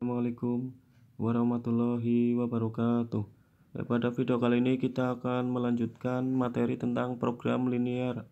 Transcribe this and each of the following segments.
Assalamualaikum warahmatullahi wabarakatuh. Pada video kali ini kita akan melanjutkan materi tentang program linier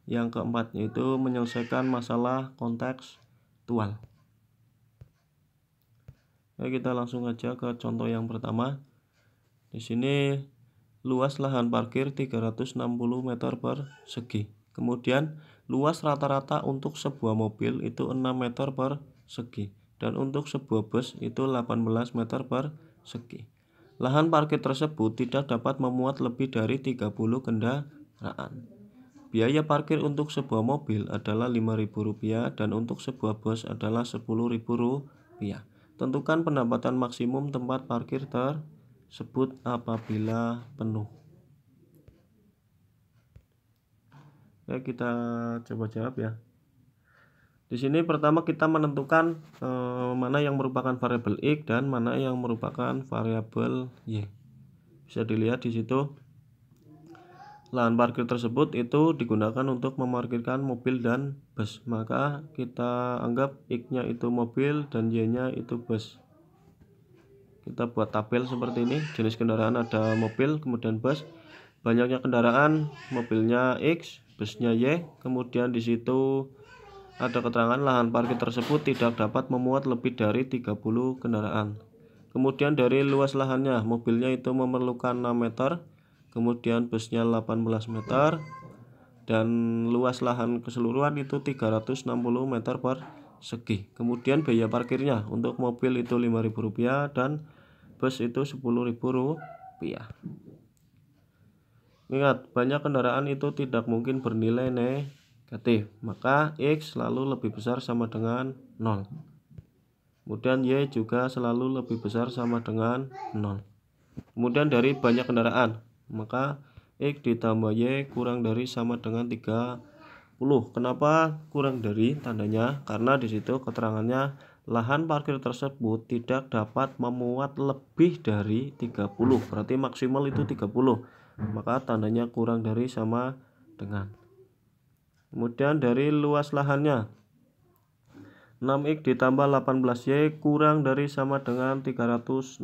yang keempat, yaitu menyelesaikan masalah kontekstual. Kita langsung aja ke contoh yang pertama. Di sini luas lahan parkir 360 meter persegi. Kemudian luas rata-rata untuk sebuah mobil itu 6 meter persegi. Dan untuk sebuah bus itu 18 meter persegi. Lahan parkir tersebut tidak dapat memuat lebih dari 30 kendaraan. Biaya parkir untuk sebuah mobil adalah Rp5.000 dan untuk sebuah bus adalah Rp10.000. Tentukan pendapatan maksimum tempat parkir tersebut apabila penuh. Kita coba jawab ya. Di sini pertama kita menentukan mana yang merupakan variabel X dan mana yang merupakan variabel Y. Bisa dilihat di situ lahan parkir tersebut itu digunakan untuk memarkirkan mobil dan bus. Maka kita anggap X-nya itu mobil dan Y-nya itu bus. Kita buat tabel seperti ini. Jenis kendaraan ada mobil, kemudian bus. Banyaknya kendaraan, mobilnya X, busnya Y. Kemudian di situ ada keterangan lahan parkir tersebut tidak dapat memuat lebih dari 30 kendaraan. Kemudian dari luas lahannya, mobilnya itu memerlukan 6 meter, kemudian busnya 18 meter, dan luas lahan keseluruhan itu 360 meter persegi. Kemudian biaya parkirnya untuk mobil itu Rp5.000 dan bus itu Rp10.000. Ingat, banyak kendaraan itu tidak mungkin bernilai negatif, maka X selalu lebih besar sama dengan 0. Kemudian Y juga selalu lebih besar sama dengan 0. Kemudian dari banyak kendaraan, maka X ditambah Y kurang dari sama dengan 30. Kenapa kurang dari tandanya? Karena di situ keterangannya lahan parkir tersebut tidak dapat memuat lebih dari 30. Berarti maksimal itu 30. Maka tandanya kurang dari sama dengan. Kemudian dari luas lahannya, 6X ditambah 18Y kurang dari sama dengan 360.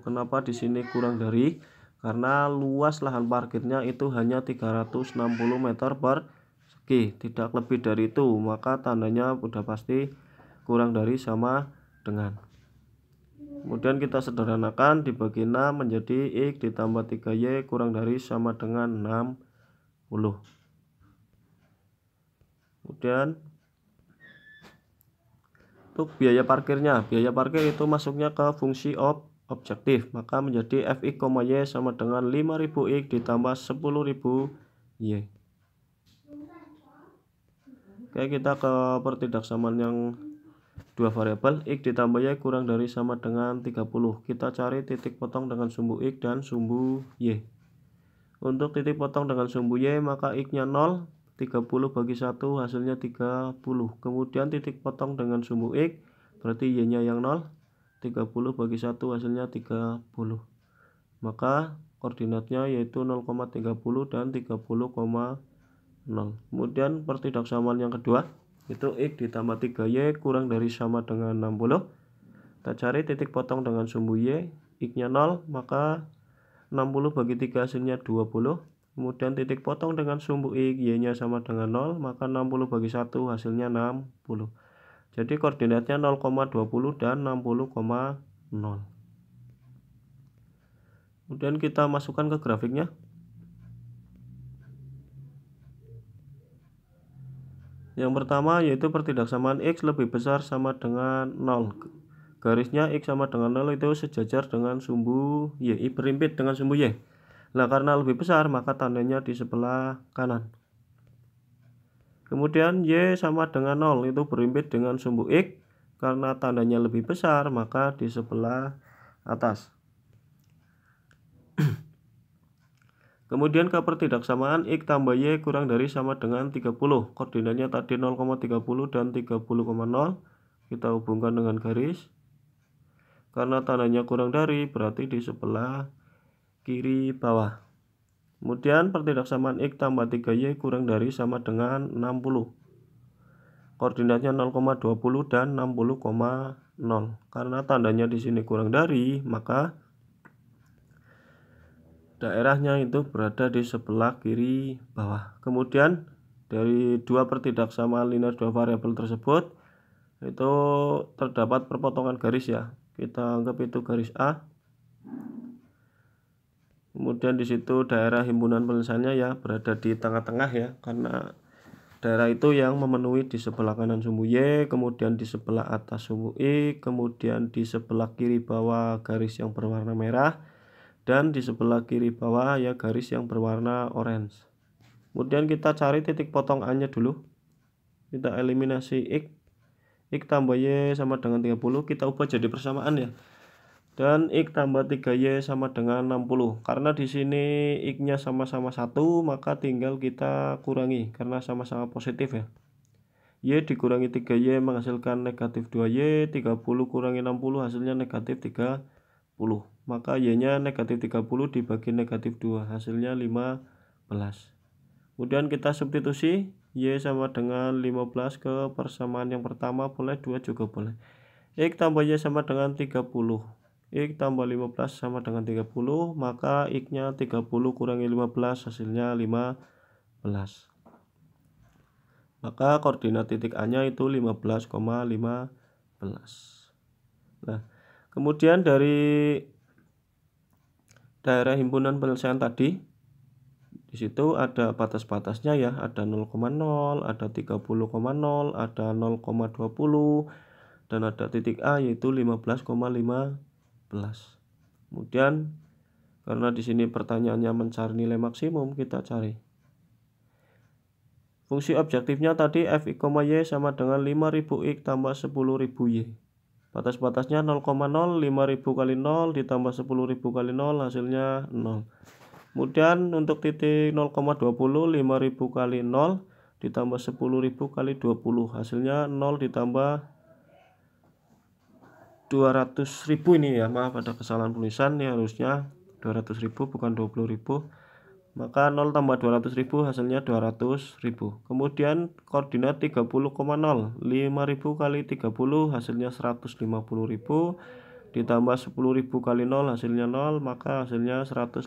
Kenapa di sini kurang dari? Karena luas lahan parkirnya itu hanya 360 meter persegi, tidak lebih dari itu. Maka tandanya sudah pasti kurang dari sama dengan. Kemudian kita sederhanakan, dibagi 6 menjadi X ditambah 3Y kurang dari sama dengan 60. Kemudian untuk biaya parkirnya, biaya parkir itu masuknya ke fungsi objektif, maka menjadi Fx, Y sama dengan 5.000 X ditambah 10.000 Y. Oke, kita ke pertidaksamaan yang dua variabel, X ditambah Y kurang dari sama dengan 30. Kita cari titik potong dengan sumbu X dan sumbu Y. Untuk titik potong dengan sumbu Y, maka X-nya 0, 30 bagi 1 hasilnya 30. Kemudian titik potong dengan sumbu X, berarti Y-nya yang 0, 30 bagi 1 hasilnya 30. Maka koordinatnya yaitu 0,30 dan 30,0. Kemudian pertidaksamaan yang kedua, itu X ditambah 3Y kurang dari sama dengan 60. Kita cari titik potong dengan sumbu Y, X-nya 0, maka 60 bagi 3 hasilnya 20. Kemudian titik potong dengan sumbu X, Y-nya sama dengan 0, maka 60 bagi 1 hasilnya 60. Jadi koordinatnya 0,20 dan 60,0. Kemudian kita masukkan ke grafiknya. Yang pertama yaitu pertidaksamaan X lebih besar sama dengan 0. Garisnya X sama dengan 0 itu sejajar dengan sumbu Y, berimpit dengan sumbu Y. Nah, karena lebih besar maka tandanya di sebelah kanan. Kemudian Y sama dengan 0 itu berimpit dengan sumbu X, karena tandanya lebih besar maka di sebelah atas. Kemudian ke pertidaksamaan X tambah Y kurang dari sama dengan 30. Koordinatnya tadi 0,30 dan 30,0. Kita hubungkan dengan garis. Karena tandanya kurang dari berarti di sebelah kiri bawah. Kemudian pertidaksamaan X tambah 3Y kurang dari sama dengan 60. koordinatnya 0,20 dan 60,0. Karena tandanya di sini kurang dari, maka daerahnya itu berada di sebelah kiri bawah. Kemudian dari 2/tidak-samaan linear dua variabel tersebut itu terdapat perpotongan garis ya. Kita anggap itu garis A. Kemudian di situ daerah himpunan penyelesaiannya ya berada di tengah-tengah ya, karena daerah itu yang memenuhi di sebelah kanan sumbu Y, kemudian di sebelah atas sumbu X, kemudian di sebelah kiri bawah garis yang berwarna merah, dan di sebelah kiri bawah ya garis yang berwarna orange. Kemudian kita cari titik potong A nya dulu. Kita eliminasi X tambah Y sama dengan 30, kita ubah jadi persamaan ya. Dan X tambah 3Y sama dengan 60. Karena di sini X-nya sama-sama 1, maka tinggal kita kurangi karena sama-sama positif ya. Y dikurangi 3Y menghasilkan negatif 2Y, 30 kurangi 60 hasilnya negatif 30. Maka Y-nya negatif 30 dibagi negatif 2, hasilnya 15. Kemudian kita substitusi, Y sama dengan 15 ke persamaan yang pertama boleh, 2 juga boleh. X tambah Y sama dengan 30. X tambah 15 sama dengan 30, maka X-nya 30 kurangi 15 hasilnya 15. Maka koordinat titik A-nya itu 15,15. Nah, kemudian dari daerah himpunan penyelesaian tadi, di situ ada batas-batasnya ya, ada 0,0, ada 30,0, ada 0,20, dan ada titik A yaitu 15,15. Kemudian karena di sini pertanyaannya mencari nilai maksimum, kita cari. Fungsi objektifnya tadi f(y) sama dengan 5000x tambah 10.000y. Batas-batasnya 0,0, 5000 kali 0 ditambah 10.000 kali 0 hasilnya 0. Kemudian untuk titik 0,20, 5000 kali 0 ditambah 10.000 kali 20 hasilnya 0 ditambah 200.000 ini ya, maaf ada kesalahan penulisan, ini harusnya 200.000 bukan 20.000. Maka 0 tambah 200.000 hasilnya 200.000. Kemudian koordinat 30,0, 5000 kali 30 hasilnya 150.000 ditambah 10.000 kali 0 hasilnya 0, maka hasilnya 150.000.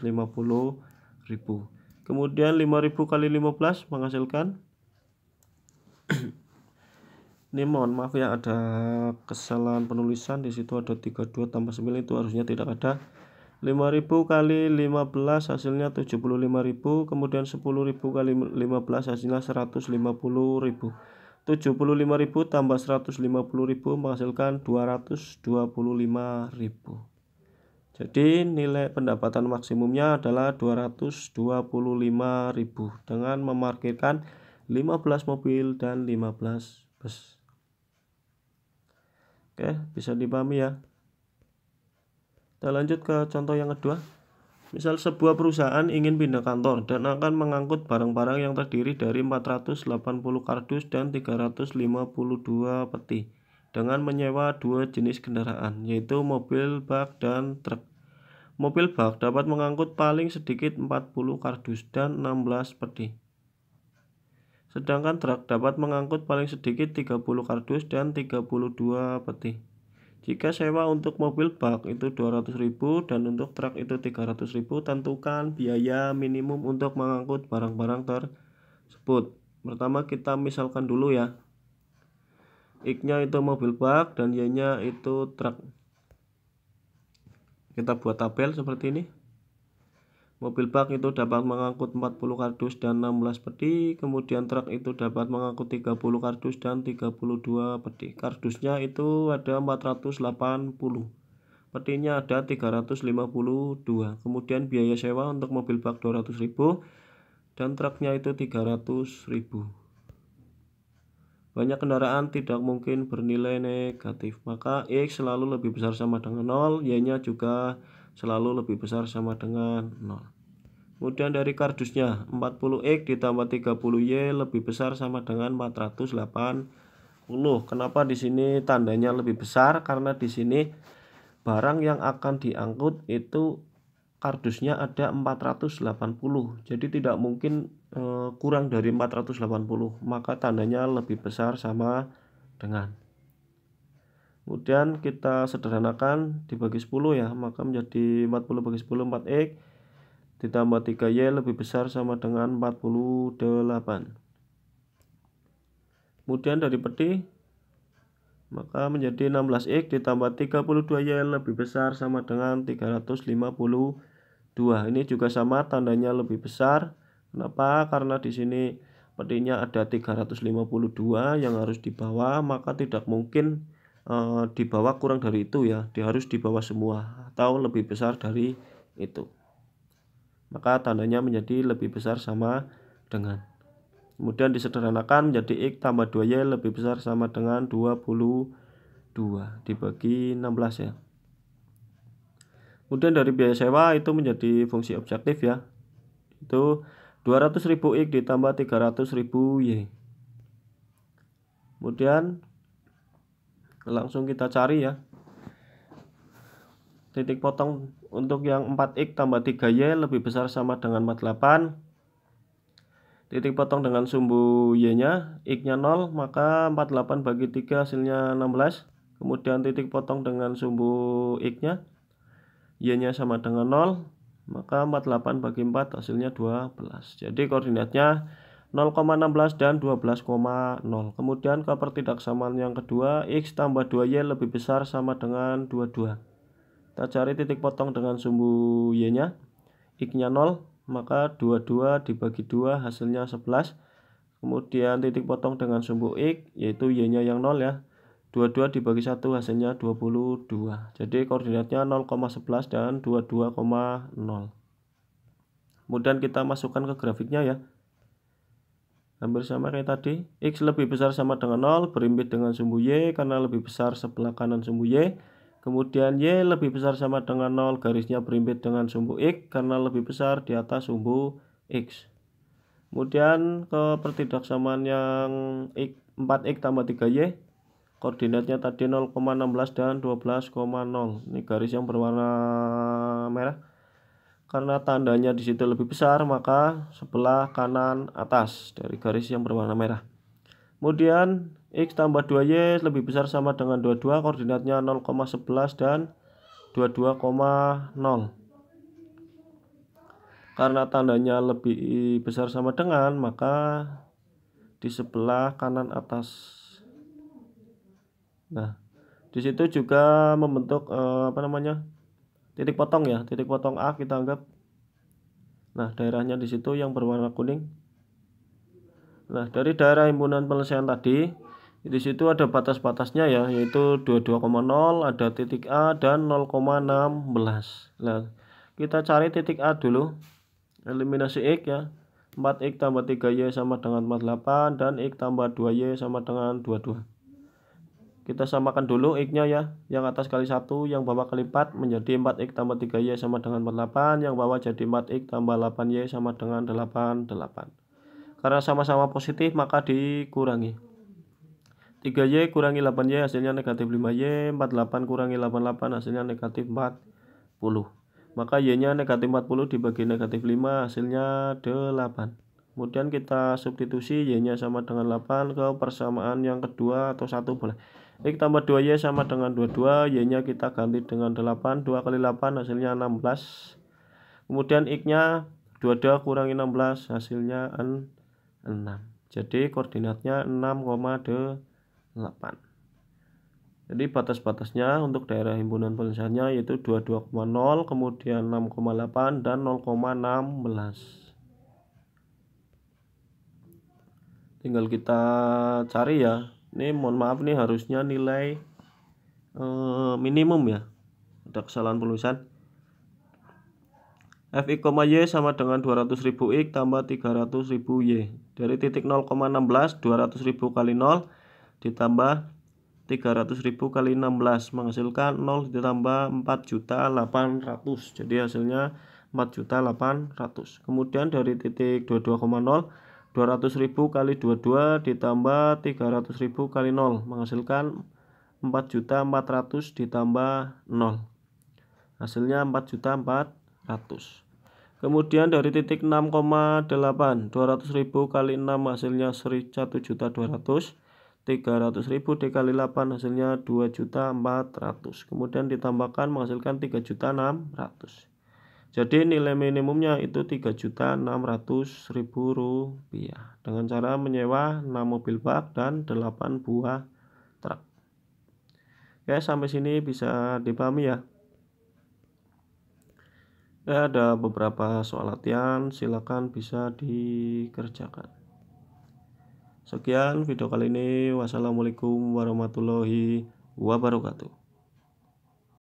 Kemudian 5000 kali 15 menghasilkan ini mohon maaf ya ada kesalahan penulisan, di situ ada 32 tambah 9, itu harusnya tidak ada. 5000 kali 15 hasilnya 75.000, kemudian 10.000 kali 15 hasilnya 150.000. 75.000 tambah 150.000 menghasilkan 225.000. Jadi nilai pendapatan maksimumnya adalah 225.000 dengan memarkirkan 15 mobil dan 15 bus. Oke, bisa dipahami ya. Kita lanjut ke contoh yang kedua. Misal sebuah perusahaan ingin pindah kantor dan akan mengangkut barang-barang yang terdiri dari 480 kardus dan 352 peti dengan menyewa dua jenis kendaraan, yaitu mobil bak dan truk. Mobil bak dapat mengangkut paling sedikit 40 kardus dan 16 peti. Sedangkan truk dapat mengangkut paling sedikit 30 kardus dan 32 peti. Jika sewa untuk mobil bak itu 200.000 dan untuk truk itu 300.000, tentukan biaya minimum untuk mengangkut barang-barang tersebut. Pertama kita misalkan dulu ya. X-nya itu mobil bak dan Y-nya itu truk. Kita buat tabel seperti ini. Mobil bak itu dapat mengangkut 40 kardus dan 16 peti, kemudian truk itu dapat mengangkut 30 kardus dan 32 peti. Kardusnya itu ada 480, petinya ada 352. Kemudian biaya sewa untuk mobil bak 200.000 dan truknya itu 300.000. Banyak kendaraan tidak mungkin bernilai negatif, maka X selalu lebih besar sama dengan 0, Y-nya juga selalu lebih besar sama dengan 0. Kemudian dari kardusnya 40X ditambah 30Y lebih besar sama dengan 480. Kenapa di sini tandanya lebih besar? Karena di sini barang yang akan diangkut itu kardusnya ada 480. Jadi tidak mungkin kurang dari 480, maka tandanya lebih besar sama dengan. Kemudian kita sederhanakan dibagi 10 ya, maka menjadi 40 bagi 10 4x ditambah 3y lebih besar sama dengan 48. Kemudian dari peti maka menjadi 16x ditambah 32y lebih besar sama dengan 352. Ini juga sama, tandanya lebih besar. Kenapa? Karena di sini petinya ada 352 yang harus dibawa, maka tidak mungkin dibawa kurang dari itu ya, dia harus dibawa semua atau lebih besar dari itu, maka tandanya menjadi lebih besar sama dengan. Kemudian disederhanakan menjadi x tambah 2y lebih besar sama dengan 22 dibagi 16 ya. Kemudian dari biaya sewa itu menjadi fungsi objektif ya, itu 200.000 x ditambah 300.000 y. Kemudian langsung kita cari ya, titik potong untuk yang 4x tambah 3y lebih besar sama dengan 48. Titik potong dengan sumbu y nya, x nya 0, maka 48 bagi 3 hasilnya 16. Kemudian titik potong dengan sumbu x nya, y nya sama dengan 0, maka 48 bagi 4 hasilnya 12. Jadi koordinatnya 0,16 dan 12,0. Kemudian ke pertidaksamaan yang kedua, x tambah 2y lebih besar sama dengan 22. Kita cari titik potong dengan sumbu y nya, x nya 0, maka 22 dibagi 2 hasilnya 11. Kemudian titik potong dengan sumbu x, yaitu y nya yang 0 ya, 22 dibagi 1 hasilnya 22. Jadi koordinatnya 0,11 dan 22,0. Kemudian kita masukkan ke grafiknya ya, hampir sama kayak tadi. X lebih besar sama dengan 0, berimbit dengan sumbu y karena lebih besar sebelah kanan sumbu y. Kemudian y lebih besar sama dengan 0, garisnya berimbit dengan sumbu x karena lebih besar di atas sumbu x. Kemudian ke pertidaksamaan yang 4x tambah 3y, koordinatnya tadi 0,16 dan 12,0. Ini garis yang berwarna merah. Karena tandanya di situ lebih besar, maka sebelah kanan atas dari garis yang berwarna merah. Kemudian x tambah 2y lebih besar sama dengan 22, koordinatnya 0,11 dan 22,0. Karena tandanya lebih besar sama dengan, maka di sebelah kanan atas. Nah, di situ juga membentuk titik potong ya, titik potong A kita anggap. Nah, daerahnya di situ yang berwarna kuning. Nah, dari daerah himpunan penyelesaian tadi, di situ ada batas-batasnya ya, yaitu 22,0, ada titik A dan 0,16. Nah, kita cari titik A dulu. Eliminasi x ya. 4x tambah 3y sama dengan 48 dan x tambah 2y sama dengan 22. Kita samakan dulu x-nya ya, yang atas kali 1, yang bawah kali 4 menjadi 4x tambah 3y sama dengan 48, yang bawah jadi 4x tambah 8y sama dengan 88. Karena sama-sama positif maka dikurangi. 3y kurangi 8y hasilnya negatif 5y, 48 kurangi 88 hasilnya negatif 40. Maka y-nya negatif 40 dibagi negatif 5 hasilnya 8. Kemudian kita substitusi y-nya sama dengan 8 ke persamaan yang kedua atau 1 boleh. X tambah 2y sama dengan 22, y-nya kita ganti dengan 8, 2 kali 8 hasilnya 16. Kemudian x-nya 22 kurangi 16 hasilnya 6. Jadi koordinatnya 6,8. Jadi batas-batasnya untuk daerah himpunan penyelesaiannya yaitu 22,0, kemudian 6,8 dan 0,16. Tinggal kita cari ya. Ini mohon maaf nih, harusnya nilai minimum ya, ada kesalahan penulisan. Fx, y sama dengan 200.000 x tambah 300.000 y. Dari titik 0,16, 200.000 kali 0 ditambah 300.000 kali 16 menghasilkan 0 ditambah 4.800.000. Jadi hasilnya 4.800.000. Kemudian dari titik 22,0, 200.000 kali 22 ditambah 300.000 kali 0 menghasilkan 4.400.000 ditambah 0. Hasilnya 4.400.000. Kemudian dari titik 6,8 200.000 kali 6 hasilnya 1.200.000, 300.000 dikali 8 hasilnya 2.400.000, kemudian ditambahkan menghasilkan 3.600.000. Jadi nilai minimumnya itu 3.600.000 rupiah dengan cara menyewa 6 mobil bak dan 8 buah truk. Oke, sampai sini bisa dipahami ya. Ya, ada beberapa soal latihan, silakan bisa dikerjakan. Sekian video kali ini. Wassalamualaikum warahmatullahi wabarakatuh.